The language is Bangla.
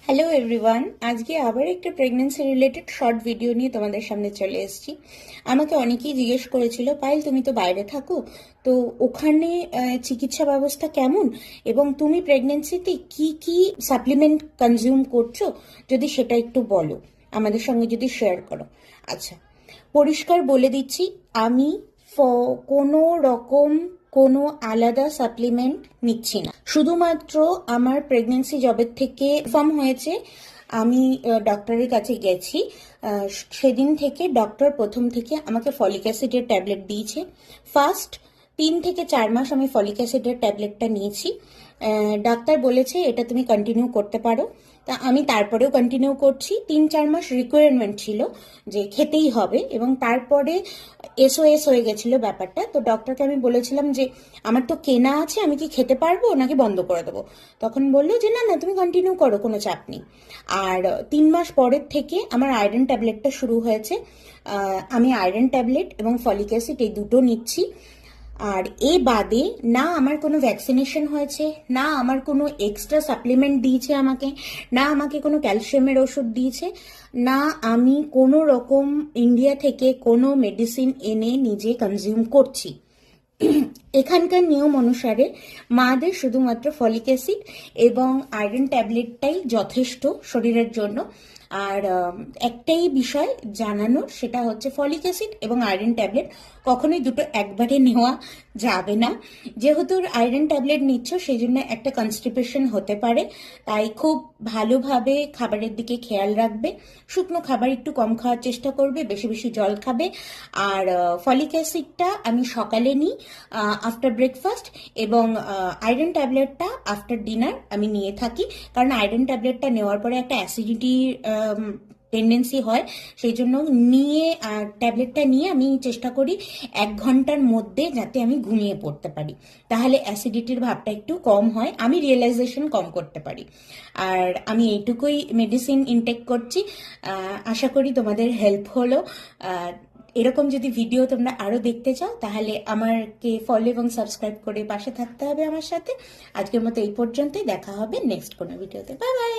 হ্যালো এভরিওয়ান, আজকে আবার একটা প্রেগন্যান্সি রিলেটেড শর্ট ভিডিও নিয়ে তোমাদের সামনে চলে এসেছি। আমাকে অনেকেই জিজ্ঞেস করেছিল, পায়েল তুমি তো বাইরে থাকো, তো ওখানে চিকিৎসা ব্যবস্থা কেমন, এবং তুমি প্রেগন্যান্সিতে কি কি সাপ্লিমেন্ট কনজিউম করছো, যদি সেটা একটু বলো, আমাদের সঙ্গে যদি শেয়ার করো। আচ্ছা, পরিষ্কার বলে দিচ্ছি, আমি কোনো রকম কোনো আলাদা সাপ্লিমেন্ট নিচ্ছি না। শুধুমাত্র আমার প্রেগনেন্সি জবের থেকে কনফার্ম হয়েছে, আমি ডক্টরের কাছে গেছি, সেদিন থেকে ডক্টর প্রথম থেকে আমাকে ফলিক অ্যাসিডের ট্যাবলেট দিয়েছে। ফার্স্ট 3 থেকে 4 মাস আমি ফলিক অ্যাসিডের ট্যাবলেটটা নিয়েছি। ডাক্তার বলেছে এটা তুমি কন্টিনিউ করতে পারো, তা আমি তারপরেও কন্টিনিউ করছি। 3-4 মাস রিকোয়ারমেন্ট ছিল যে খেতেই হবে, এবং তারপরে এসওএস হয়ে গেছিল ব্যাপারটা। তো ডক্টরকে আমি বলেছিলাম যে আমার তো কেনা আছে, আমি কি খেতে পারবো নাকি বন্ধ করে দেবো। তখন বললো যে না না, তুমি কন্টিনিউ করো, কোনো চাপ নেই। আর 3 মাস পরের থেকে আমার আয়রন ট্যাবলেটটা শুরু হয়েছে। আমি আয়রন ট্যাবলেট এবং ফলিক অ্যাসিড এই দুটো নিচ্ছি। আর এ বাদে না আমার কোনো ভ্যাকসিনেশন হয়েছে, না আমার কোনো এক্সট্রা সাপ্লিমেন্ট দিয়েছে আমাকে, না আমাকে কোনো ক্যালসিয়ামের ওষুধ দিয়েছে, না আমি কোনো রকম ইন্ডিয়া থেকে কোনো মেডিসিন এনে নিজে কনজিউম করছি। এখানকার নিয়ম অনুসারে মাদের শুধুমাত্র ফলিক অ্যাসিড এবং আয়রন ট্যাবলেটটাই যথেষ্ট শরীরের জন্য। আর একটাই বিষয় জানানোর, সেটা হচ্ছে ফলিক অ্যাসিড এবং আয়রন ট্যাবলেট কখনোই দুটো একবারে নেওয়া যাবে না। যেহেতু আয়রন ট্যাবলেট নিচ্ছ, সেই জন্য একটা কনস্টিপেশন হতে পারে, তাই খুব ভালোভাবে খাবারের দিকে খেয়াল রাখবে। শুকনো খাবার একটু কম খাওয়ার চেষ্টা করবে, বেশি বেশি জল খাবে। আর ফলিক অ্যাসিডটা আমি সকালে নিই আফটার ব্রেকফাস্ট, এবং আয়রন ট্যাবলেটটা আফটার ডিনার আমি নিয়ে থাকি। কারণ আয়রন ট্যাবলেটটা নেওয়ার পরে একটা অ্যাসিডিটি টেন্ডেন্সি হয়, সেই জন্য ট্যাবলেটটা নিয়ে আমি চেষ্টা করি 1 ঘন্টার মধ্যে যাতে আমি ঘুমিয়ে পড়তে পারি, তাহলে অ্যাসিডিটির ভাবটা একটু কম হয়, আমি রিয়েলাইজেশন কম করতে পারি। আর আমি এইটুকুই মেডিসিন ইনটেক করছি। আশা করি তোমাদের হেল্প হলো। এরকম যদি ভিডিও তোমরা আরো দেখতে চাও, তাহলে আমাকে ফলো এবং সাবস্ক্রাইব করে পাশে থাকতে হবে আমার সাথে। আজকের মতো এই পর্যন্তই, দেখা হবে নেক্সট কোনো ভিডিওতে। Bye bye.